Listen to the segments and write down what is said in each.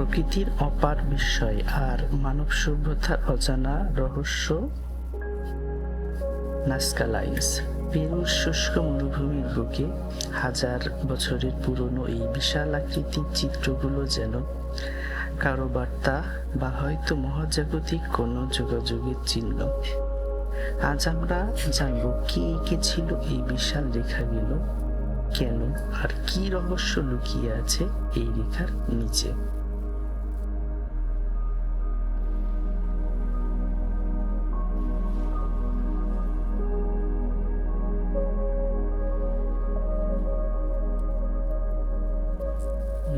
প্রকৃতির অপার বিস্ময় আর মানব সভ্যতার অজানা রহস্য। Nazca lines. পেরুর শুষ্ক মরুভূমির বুকে হাজার বছরের পুরনো এই বিশাল আকৃতির চিত্রগুলো যেন কারো বার্তা বা হয়তো মহাজাগতিক কোনো যোগাযোগের চিহ্ন। আজ আমরা জানব কে এঁকেছিল এই বিশাল রেখাগুলো, কেন, আর কি রহস্য লুকিয়ে আছে এই রেখার নিচে।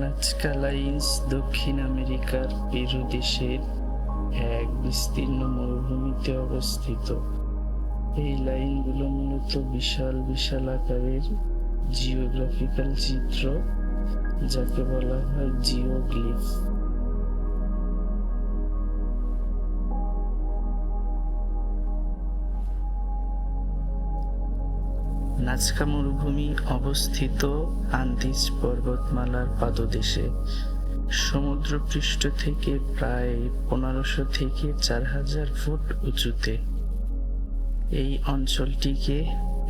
নাজকা লাইন্স দক্ষিণ আমেরিকার পেরু দেশের এক বিস্তীর্ণ মরুভূমিতে অবস্থিত। এই লাইনগুলো মূলত বিশাল বিশাল আকারের জিওগ্রাফিক্যাল চিত্র, যাকে বলা হয় জিওগ্লিফ। নাজকা মরুভূমি অবস্থিত আন্দিজ পর্বতমালার পাদদেশে, সমুদ্রপৃষ্ঠ থেকে প্রায় 1500 থেকে 4000 ফুট উঁচুতে। এই অঞ্চলটিকে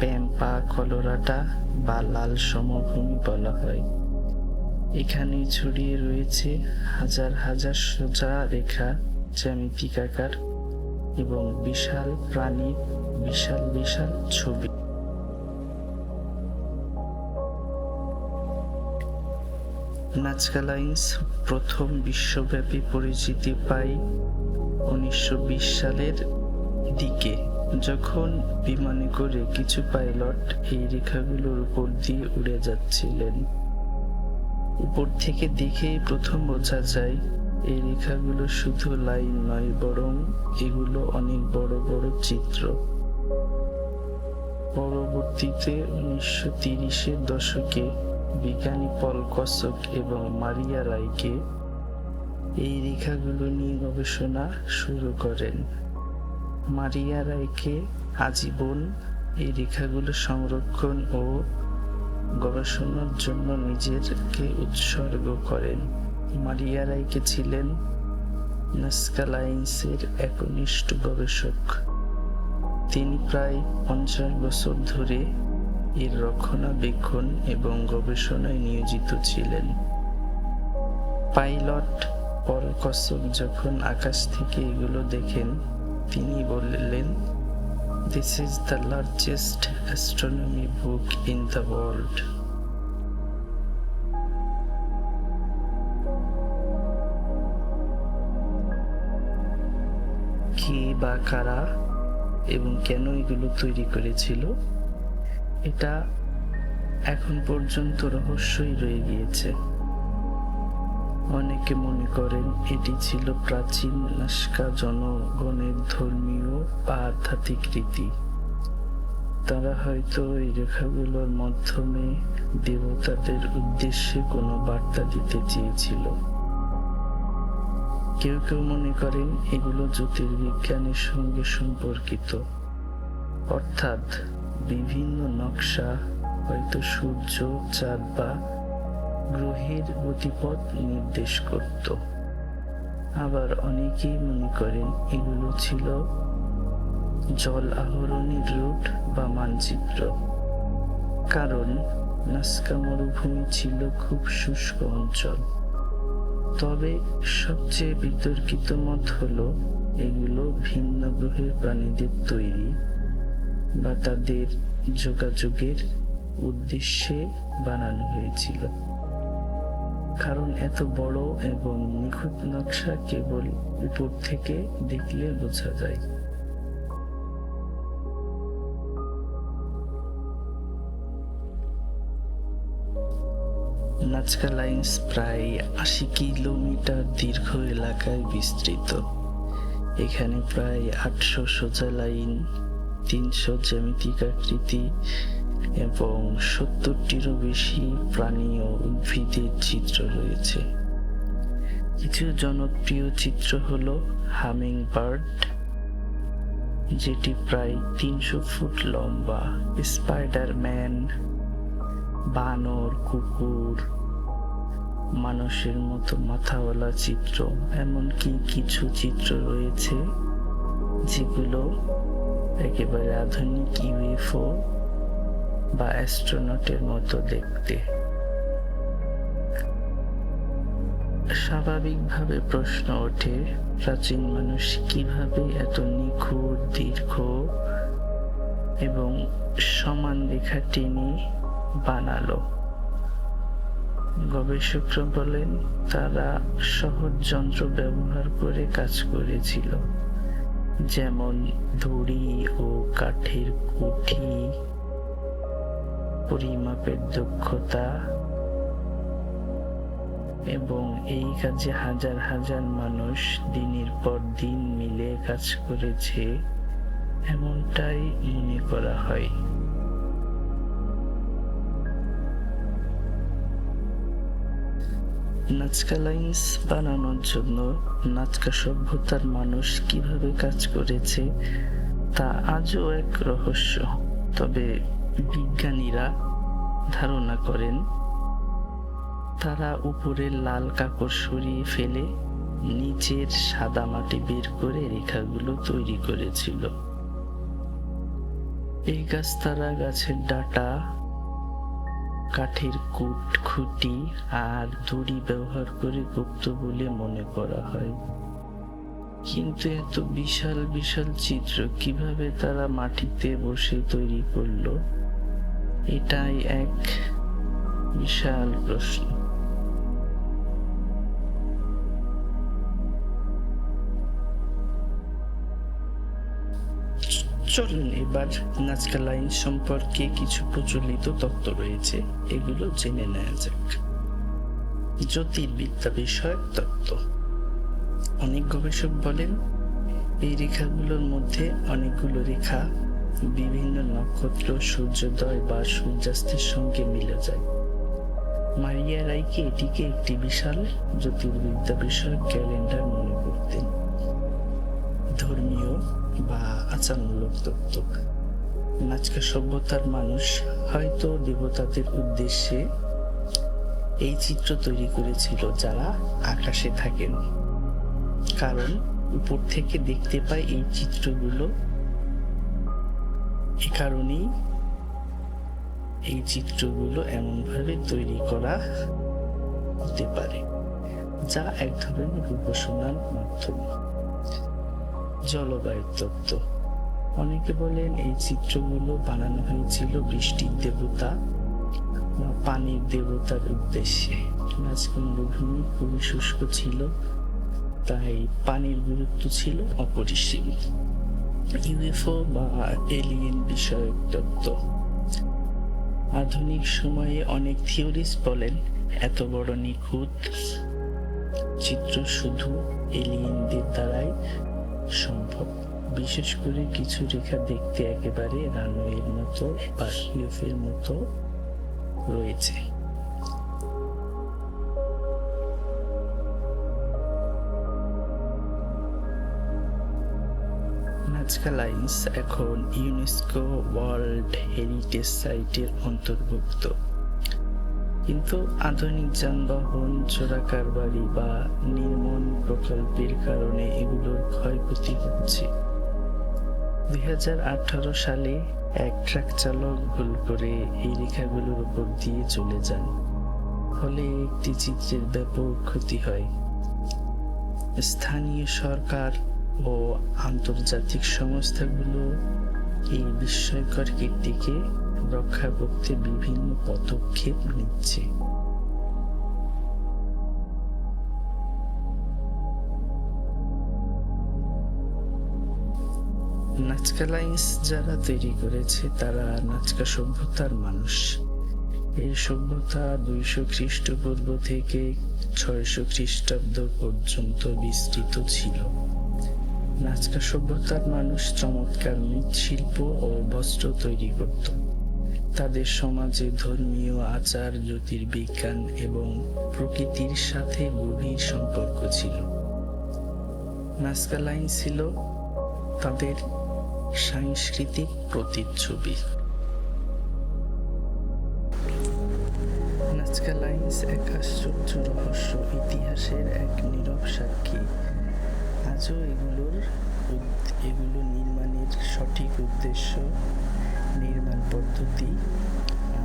প্যাম্পা কলোরাডা বা লাল সমভূমি বলা হয়। এখানে ছড়িয়ে রয়েছে হাজার হাজার সোজা রেখা, জ্যামিতিক আকার এবং বিশাল প্রাণীর বিশাল বিশাল ছবি। নাজকা লাইন্স প্রথম বিশ্বব্যাপী পরিচিতি পায় 1920 সালের দিকে, যখন বিমানে করে কিছু পাইলট এই রেখাগুলোর উপর দিয়ে উড়ে যাচ্ছিলেন। উপর থেকে দেখেই প্রথম বোঝা যায় এই রেখাগুলো শুধু লাইন নয়, বরং এগুলো অনেক বড় বড় চিত্র। পরবর্তীতে 1930-এর দশকে বিজ্ঞানী পল কসক এবং মারিয়া রাইকে এই রেখাগুলো নিয়ে গবেষণা শুরু করেন। মারিয়া রাইকে আজীবন এই রেখাগুলো সংরক্ষণ ও গবেষণার জন্য নিজেকে উৎসর্গ করেন। মারিয়া রাইকে ছিলেন নাজকা লাইন্সের একনিষ্ঠ গবেষক। তিনি প্রায় 50 বছর ধরে এর রক্ষণাবেক্ষণ এবং গবেষণায় নিয়োজিত ছিলেন। পাইলট পল কসক যখন আকাশ থেকে এগুলো দেখেন, তিনি বললেন, "This is the largest astronomy book in the world." কে বা কারা এবং কেন এগুলো তৈরি করেছিল, এটা এখন পর্যন্ত রহস্যই রয়ে গিয়েছে। অনেকে মনে করেন এটি ছিল প্রাচীন নাজকা জনগণের ধর্মীয় বা আধ্যাত্মিক রীতি। তারা হয়তো এই রেখাগুলোর মাধ্যমে দেবতাদের উদ্দেশ্যে কোনো বার্তা দিতে চেয়েছিল। কেউ কেউ মনে করেন এগুলো জ্যোতির্বিজ্ঞানের সঙ্গে সম্পর্কিত, অর্থাৎ বিভিন্ন নকশা হয়তো সূর্য, চাঁদ বা গ্রহের গতিপথ নির্দেশ করত। আবার অনেকেই মনে করেন এগুলো ছিল জল আহরণের রুট বা মানচিত্র, কারণ নাজকা মরুভূমি ছিল খুব শুষ্ক অঞ্চল। তবে সবচেয়ে বিতর্কিত মত হলো এগুলো ভিন্ন গ্রহের প্রাণীদের তৈরি বা তাদের যোগাযোগের উদ্দেশ্যে বানানো হয়েছিল, কারণ এত বড় এবং নিখুঁত নকশা কেবল উপর থেকে দেখলে বোঝা যায়। নাজকা লাইন্স প্রায় 80 কিলোমিটার দীর্ঘ এলাকায় বিস্তৃত। এখানে প্রায় 800 সোজা লাইন, 300 জ্যামিতিক আকৃতি এবং 70টিরও বেশি প্রাণী ও উদ্ভিদের চিত্র রয়েছে। কিছু জনপ্রিয় চিত্র হলো হামিং বার্ড, যেটি প্রায় 300 ফুট লম্বা, স্পাইডারম্যান, বানর, কুকুর, মানুষের মতো মাথাওয়ালা চিত্র, এমনকি কিছু চিত্র রয়েছে যেগুলো একেবারে আধুনিক ইউএফও বা অ্যাস্ট্রোনটের মতো দেখতে। স্বাভাবিকভাবে প্রশ্ন ওঠে, প্রাচীন মানুষ কিভাবে এত নিখুঁত, দীর্ঘ এবং সমান রেখা টেনে বানালো? গবেষকরা বলেন তারা সহজ যন্ত্র ব্যবহার করে কাজ করেছিল, যেমন দড়ি ও কাঠের কুঠি, পরিমাপের দক্ষতা, এবং এই কাজে হাজার হাজার মানুষ দিনের পর দিন মিলে কাজ করেছে এমনটাই মনে করা হয়। নাজকা লাইন্স বানানোর জন্য নাজকা সভ্যতার মানুষ কিভাবে কাজ করেছে তা আজও এক রহস্য। তবে বিজ্ঞানীরা ধারণা করেন তারা উপরের লাল কাকড় সরিয়ে ফেলে নিচের সাদা মাটি বের করে রেখাগুলো তৈরি করেছিল। এই গাছ তারা গাছের ডাঁটা, কাঠের খুঁটি আর দড়ি ব্যবহার করে গুপ্ত বলে মনে করা হয়। কিন্তু এত বিশাল বিশাল চিত্র কিভাবে তারা মাটিতে বসে তৈরি করলো, এটাই এক বিশাল প্রশ্ন। চলুন এবার নাজকা লাইন সম্পর্কে কিছু প্রচলিত তত্ত্ব রয়েছে, এগুলো জেনে নেওয়া যাক। জ্যোতির্বিদ্যা বিষয়ক তত্ত্ব। অনেক গবেষক বলেন এই রেখাগুলোর মধ্যে অনেকগুলো রেখা বিভিন্ন নক্ষত্র, সূর্যোদয় বা সূর্যাস্তের সঙ্গে মিলে যায়। মারিয়া রাইকে এটিকে একটি বিশাল জ্যোতির্বিদ্যা বিষয়ক ক্যালেন্ডার মনে করতেন। ধর্মীয় বা আচারমূলক তত্ত্ব। নাজকা সভ্যতার মানুষ হয়তো দেবতাদের উদ্দেশ্যে এই চিত্র তৈরি করেছিল যারা আকাশে থাকেন, কারণ উপর থেকে দেখতে পায় এই চিত্রগুলো। এ কারণেই এই চিত্রগুলো এমনভাবে তৈরি করা হতে পারে, যা এক ধরনের উপাসনার মাধ্যম। জলবায়ু তত্ত্ব। অনেকে বলেন এই চিত্রগুলো বানানো হয়েছিল বৃষ্টির দেবতা বা পানির দেবতার উদ্দেশ্যে। নাজকা মরুভূমি খুবই শুষ্ক ছিল, তাই পানির গুরুত্ব ছিল অপরিসীম। ইউএফও বা এলিয়েন বিষয়ক তত্ত্ব। আধুনিক সময়ে অনেক থিওরিস্ট বলেন এত বড় নিখুঁত চিত্র শুধু এলিয়েনদের দ্বারাই সম্ভব। বিশেষ করে কিছু রেখা দেখতে একেবারে রানওয়ের মতো বা ইউএফওর মতো রয়েছে। নাজকা লাইন্স এখন ইউনেস্কো ওয়ার্ল্ড হেরিটেজ সাইটের অন্তর্ভুক্ত, কিন্তু আধুনিক যানবাহন, চোরাকারবারি বা নির্মাণ প্রকল্পের কারণে এগুলোর ক্ষয়ক্ষতি হচ্ছে। 2018 সালে এক ট্রাক চালক ভুল করে এই রেখাগুলোর উপর দিয়ে চলে যান, ফলে একটি চিত্রের ব্যাপক ক্ষতি হয়। স্থানীয় সরকার ও আন্তর্জাতিক সংস্থাগুলো এই বিস্ময়কর কীর্তিকে রক্ষা করতে বিভিন্ন পদক্ষেপ নিচ্ছে। নাজকা লাইন্স যারা তৈরি করেছে তারা নাজকা সভ্যতার মানুষ। এই সভ্যতা 200 খ্রিস্টপূর্ব থেকে 600 খ্রিস্টাব্দ পর্যন্ত বিস্তৃত ছিল। নাজকা সভ্যতার মানুষ চমৎকার মৃৎশিল্প ও বস্ত্র তৈরি করত। তাদের সমাজে ধর্মীয় আচার, জ্যোতির্বিজ্ঞান এবং প্রকৃতির সাথে গভীর সম্পর্ক ছিল। নাজকা লাইন ছিল তাদের সাংস্কৃতিক প্রতিচ্ছবি। নাজকা লাইন্স এক আশ্চর্য রহস্য, ইতিহাসের এক নীরব সাক্ষী। আজও এগুলো নির্মাণের সঠিক উদ্দেশ্য, নির্মাণ পদ্ধতি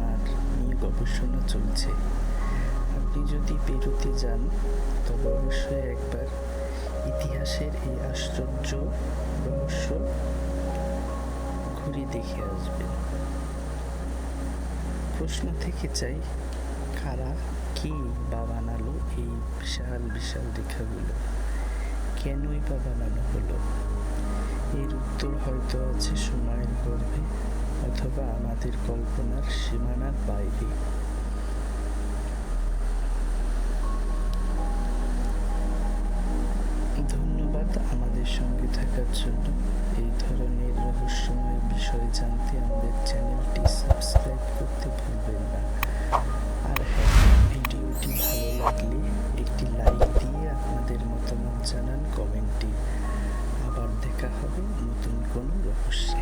আর নিয়ে গবেষণা চলছে। আপনি যদি পেরুতে যান তবে অবশ্যই একবার ইতিহাসের এই আশ্চর্য রহস্য ঘুরে দেখে আসবেন। প্রশ্ন থেকে চাই, কে বা বানালো এই বিশাল বিশাল রেখাগুলো? কেনই বা বানানো হলো? এর উত্তর হয়তো আছে সময়ের গর্ভে, অথবা আমাদের কল্পনার সীমানার বাইরে। ধন্যবাদ আমাদের সঙ্গে থাকার জন্য। এই ধরনের রহস্যময় বিষয় জানতে আমাদের চ্যানেলটি সাবস্ক্রাইব করতে ভুলবেন না। আর হ্যাঁ, ভিডিওটি ভালো লাগলে একটি লাইক দিয়ে আপনাদের মতামত জানান কমেন্টে। আবার দেখা হবে নতুন কোনো রহস্যে।